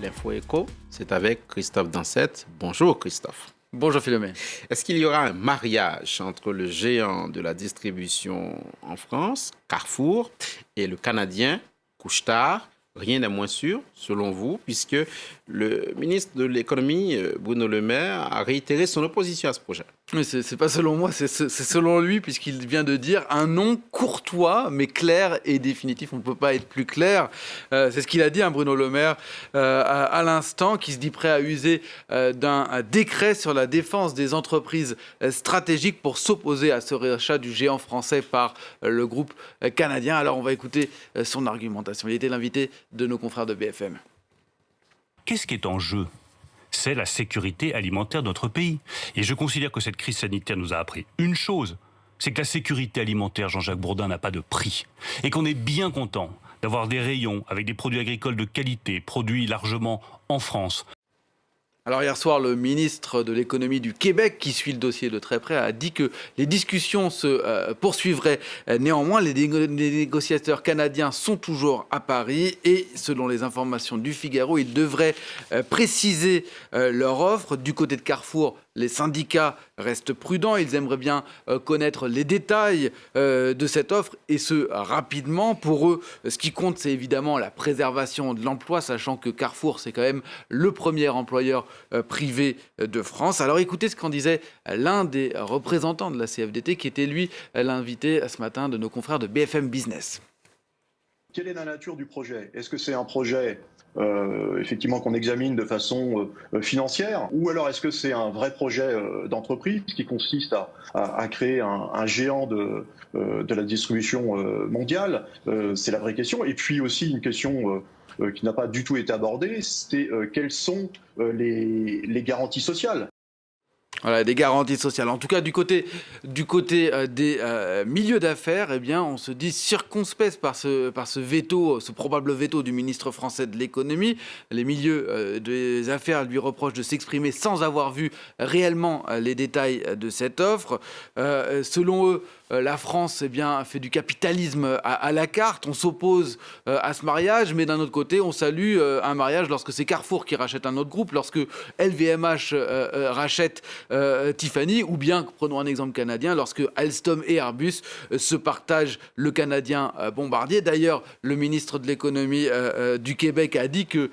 L'Info Éco, c'est avec Christophe Dansette. Bonjour Christophe. Bonjour Philomé. Est-ce qu'il y aura un mariage entre le géant de la distribution en France, Carrefour, et le Canadien, Couche-Tard? Rien n'est moins sûr, selon vous, puisque le ministre de l'Économie, Bruno Le Maire, a réitéré son opposition à ce projet. Mais c'est pas selon moi, c'est selon lui, puisqu'il vient de dire un nom courtois, mais clair et définitif. On ne peut pas être plus clair. C'est ce qu'il a dit, Bruno Le Maire, à l'instant, qui se dit prêt à user d'un décret sur la défense des entreprises stratégiques pour s'opposer à ce rachat du géant français par le groupe canadien. Alors, on va écouter son argumentation. Il était l'invité de nos confrères de BFM. Qu'est-ce qui est en jeu ? C'est la sécurité alimentaire de notre pays. Et je considère que cette crise sanitaire nous a appris une chose, c'est que la sécurité alimentaire, Jean-Jacques Bourdin, n'a pas de prix. Et qu'on est bien content d'avoir des rayons avec des produits agricoles de qualité, produits largement en France. Alors hier soir, le ministre de l'économie du Québec, qui suit le dossier de très près, a dit que les discussions se poursuivraient. Néanmoins, les négociateurs canadiens sont toujours à Paris et selon les informations du Figaro, ils devraient préciser leur offre. Du côté de Carrefour, les syndicats restent prudents. Ils aimeraient bien connaître les détails de cette offre et ce, rapidement. Pour eux, ce qui compte, c'est évidemment la préservation de l'emploi, sachant que Carrefour, c'est quand même le premier employeur privé de France. Alors écoutez ce qu'en disait l'un des représentants de la CFDT, qui était lui l'invité ce matin de nos confrères de BFM Business. Quelle est la nature du projet ? Est-ce que c'est un projet effectivement qu'on examine de façon financière, ou alors est-ce que c'est un vrai projet d'entreprise qui consiste à créer un géant de la distribution mondiale ? C'est la vraie question. Et puis aussi une question qui n'a pas du tout été abordée, c'est quelles sont les garanties sociales ? Voilà, des garanties sociales. En tout cas, du côté des milieux d'affaires, eh bien, on se dit circonspect par ce veto, ce probable veto du ministre français de l'économie. Les milieux des affaires lui reprochent de s'exprimer sans avoir vu réellement les détails de cette offre. Selon eux, la France fait du capitalisme à la carte. On s'oppose à ce mariage, mais d'un autre côté, on salue un mariage lorsque c'est Carrefour qui rachète un autre groupe, lorsque LVMH rachète Tiffany, ou bien, prenons un exemple canadien, lorsque Alstom et Airbus se partagent le canadien Bombardier. D'ailleurs, le ministre de l'économie du Québec a dit que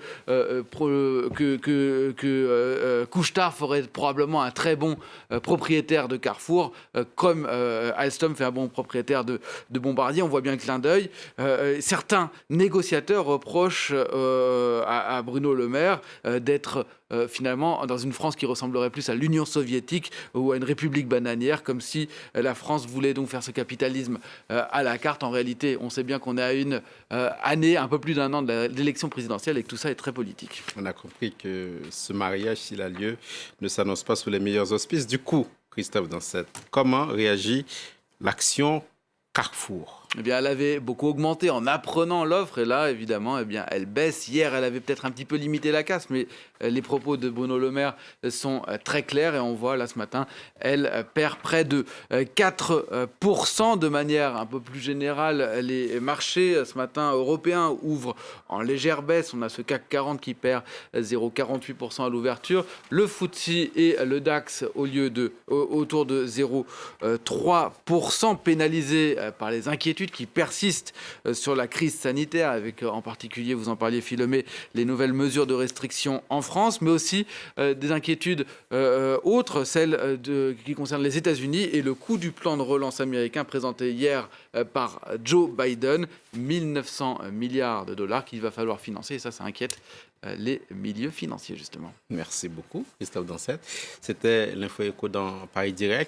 Couche-Tard ferait probablement un très bon propriétaire de Carrefour, comme Alstom fait un bon propriétaire de Bombardier. On voit bien le clin d'œil. Certains négociateurs reprochent à Bruno Le Maire d'être finalement dans une France qui ressemblerait plus à l'Union soviétique ou à une république bananière, comme si la France voulait donc faire ce capitalisme à la carte. En réalité, on sait bien qu'on est à une année, un peu plus d'un an de l'élection présidentielle et que tout ça est très politique. On a compris que ce mariage, s'il a lieu, ne s'annonce pas sous les meilleurs auspices. Du coup, Christophe Dansette, comment réagit l'action Carrefour? Eh bien, elle avait beaucoup augmenté en apprenant l'offre et là, évidemment, elle baisse. Hier, elle avait peut-être un petit peu limité la casse, mais les propos de Bruno Le Maire sont très clairs et on voit là ce matin, elle perd près de 4%. De manière un peu plus générale, les marchés ce matin européens ouvrent en légère baisse. On a ce CAC 40 qui perd 0,48% à l'ouverture. Le FTSE et le DAX autour de 0,3%, pénalisés par les inquiétudes qui persistent sur la crise sanitaire, avec en particulier, vous en parliez Philomé, les nouvelles mesures de restriction en France, mais aussi des inquiétudes autres, celles qui concernent les États-Unis et le coût du plan de relance américain présenté hier par Joe Biden, 1900 milliards de dollars qu'il va falloir financer, et ça inquiète les milieux financiers, justement. Merci beaucoup, Christophe Dansette. C'était l'Info Éco dans Paris Direct.